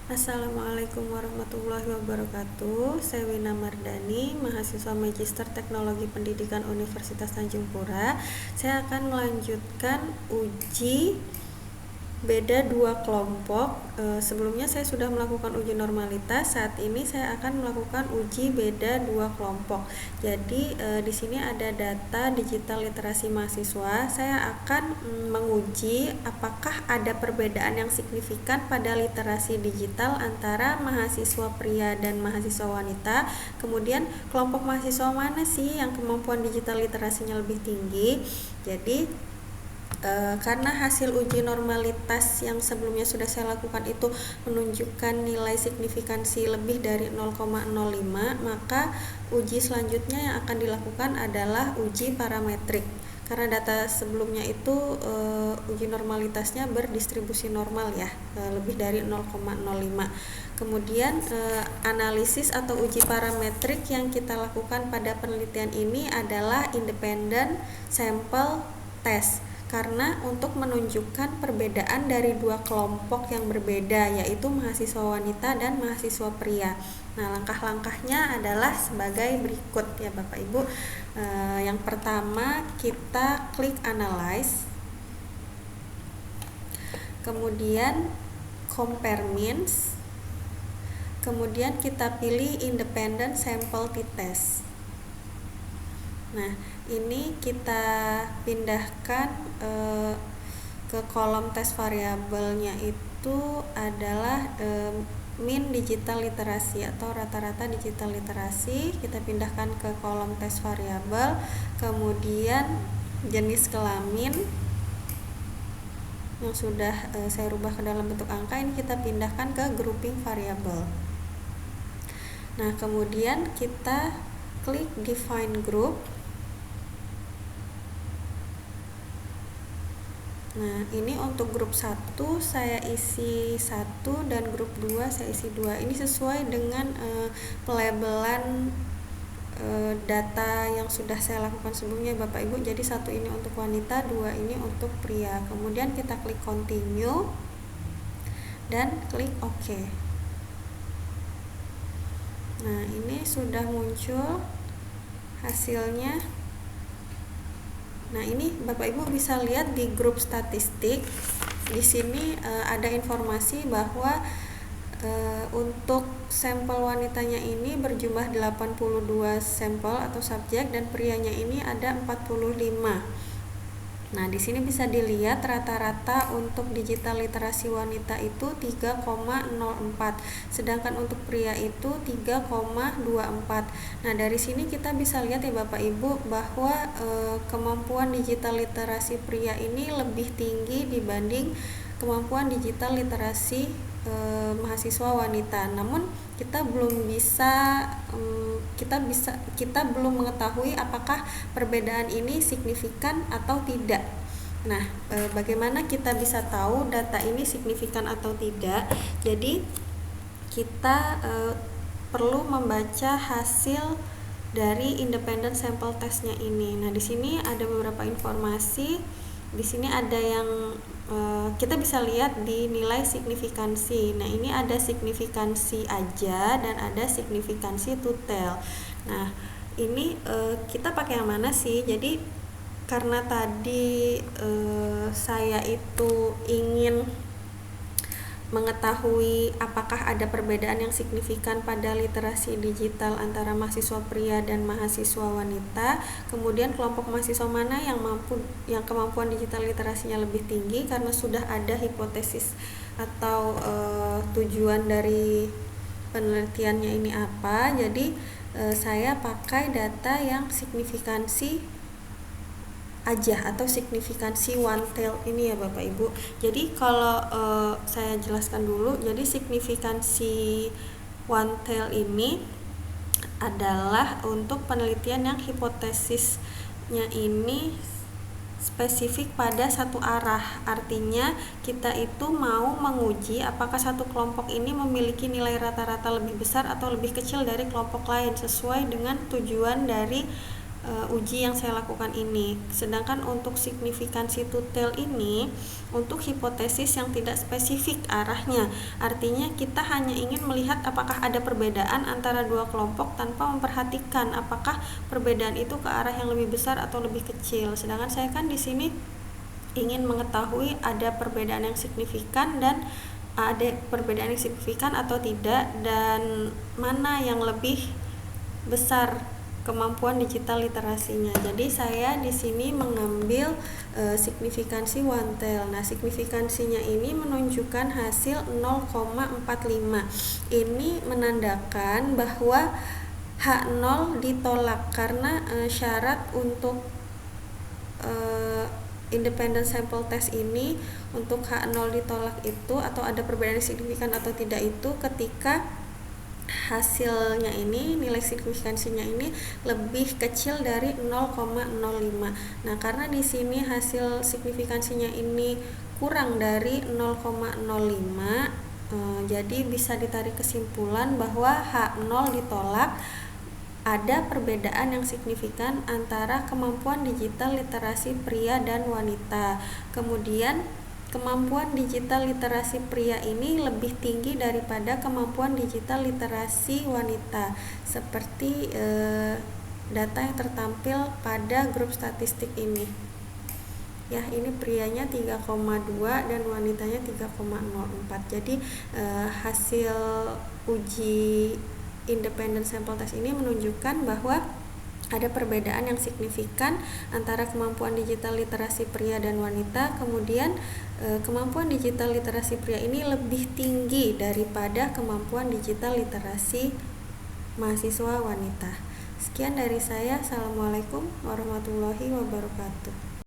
Assalamualaikum warahmatullahi wabarakatuh. Saya Wina Mardani, mahasiswa Magister Teknologi Pendidikan Universitas Tanjung Pura. Saya akan melanjutkan uji beda dua kelompok. Sebelumnya saya sudah melakukan uji normalitas. Saat ini saya akan melakukan uji beda dua kelompok. Jadi di sini ada data digital literasi mahasiswa. Saya akan menguji apakah ada perbedaan yang signifikan pada literasi digital antara mahasiswa pria dan mahasiswa wanita. Kemudian kelompok mahasiswa mana sih yang kemampuan digital literasinya lebih tinggi? Jadi karena hasil uji normalitas yang sebelumnya sudah saya lakukan itu menunjukkan nilai signifikansi lebih dari 0,05, maka uji selanjutnya yang akan dilakukan adalah uji parametrik. Karena data sebelumnya itu uji normalitasnya berdistribusi normal ya, lebih dari 0,05. Kemudian analisis atau uji parametrik yang kita lakukan pada penelitian ini adalah independent sample test. Karena untuk menunjukkan perbedaan dari dua kelompok yang berbeda, yaitu mahasiswa wanita dan mahasiswa pria. Nah, langkah-langkahnya adalah sebagai berikut ya Bapak Ibu. Yang pertama, kita klik analyze, kemudian compare means, kemudian kita pilih independent sample t-test. Nah, ini kita pindahkan ke kolom tes variabelnya itu adalah min digital literasi atau rata-rata digital literasi. Kita pindahkan ke kolom tes variabel, kemudian jenis kelamin yang sudah saya rubah ke dalam bentuk angka ini kita pindahkan ke grouping variabel. Nah, kemudian kita klik define group. Nah, ini untuk grup 1 saya isi 1 dan grup 2 saya isi 2. Ini sesuai dengan pelabelan data yang sudah saya lakukan sebelumnya Bapak Ibu. Jadi 1 ini untuk wanita, 2 ini untuk pria. Kemudian kita klik continue dan klik OK. Nah, ini sudah muncul hasilnya. Nah, ini Bapak Ibu bisa lihat di grup statistik. Di sini ada informasi bahwa untuk sampel wanitanya ini berjumlah 82 sampel atau subjek dan prianya ini ada 45. Nah, di sini bisa dilihat rata-rata untuk digital literasi wanita itu 3,04, sedangkan untuk pria itu 3,24. Nah, dari sini kita bisa lihat ya Bapak Ibu bahwa kemampuan digital literasi pria ini lebih tinggi dibanding kemampuan digital literasi mahasiswa wanita. Namun kita belum mengetahui apakah perbedaan ini signifikan atau tidak. Nah, bagaimana kita bisa tahu data ini signifikan atau tidak? Jadi kita perlu membaca hasil dari independent sample testnya ini. Nah, di sini ada beberapa informasi. Di sini ada yang kita bisa lihat di nilai signifikansi. Nah, ini ada signifikansi aja dan ada signifikansi total. Nah, ini kita pakai yang mana sih? Jadi karena tadi saya itu ingin mengetahui apakah ada perbedaan yang signifikan pada literasi digital antara mahasiswa pria dan mahasiswa wanita. Kemudian kelompok mahasiswa mana yang kemampuan digital literasinya lebih tinggi, karena sudah ada hipotesis atau tujuan dari penelitiannya ini apa. Jadi saya pakai data yang signifikansi aja atau signifikansi one tail ini ya Bapak Ibu. Jadi kalau saya jelaskan dulu, jadi signifikansi one tail ini adalah untuk penelitian yang hipotesisnya ini spesifik pada satu arah. Artinya kita itu mau menguji apakah satu kelompok ini memiliki nilai rata-rata lebih besar atau lebih kecil dari kelompok lain sesuai dengan tujuan dari uji yang saya lakukan ini. Sedangkan untuk signifikansi tutel ini untuk hipotesis yang tidak spesifik arahnya. Artinya kita hanya ingin melihat apakah ada perbedaan antara dua kelompok tanpa memperhatikan apakah perbedaan itu ke arah yang lebih besar atau lebih kecil. Sedangkan saya kan di sini ingin mengetahui ada perbedaan yang signifikan dan ada perbedaan yang signifikan atau tidak, dan mana yang lebih besar kemampuan digital literasinya. Jadi saya di sini mengambil signifikansi Wantel. Nah, signifikansinya ini menunjukkan hasil 0,45. Ini menandakan bahwa H0 ditolak karena syarat untuk independent sample test ini untuk H0 ditolak itu atau ada perbedaan signifikan atau tidak itu ketika hasilnya ini, nilai signifikansinya ini lebih kecil dari 0,05. Nah, karena di sini hasil signifikansinya ini kurang dari 0,05, jadi bisa ditarik kesimpulan bahwa H0 ditolak. Ada perbedaan yang signifikan antara kemampuan digital literasi pria dan wanita. Kemudian kemampuan digital literasi pria ini lebih tinggi daripada kemampuan digital literasi wanita, seperti data yang tertampil pada grup statistik ini. Ya, ini prianya 3,2 dan wanitanya 3,04. Jadi hasil uji independent sample test ini menunjukkan bahwa ada perbedaan yang signifikan antara kemampuan digital literasi pria dan wanita. Kemudian kemampuan digital literasi pria ini lebih tinggi daripada kemampuan digital literasi mahasiswa wanita. Sekian dari saya. Assalamualaikum warahmatullahi wabarakatuh.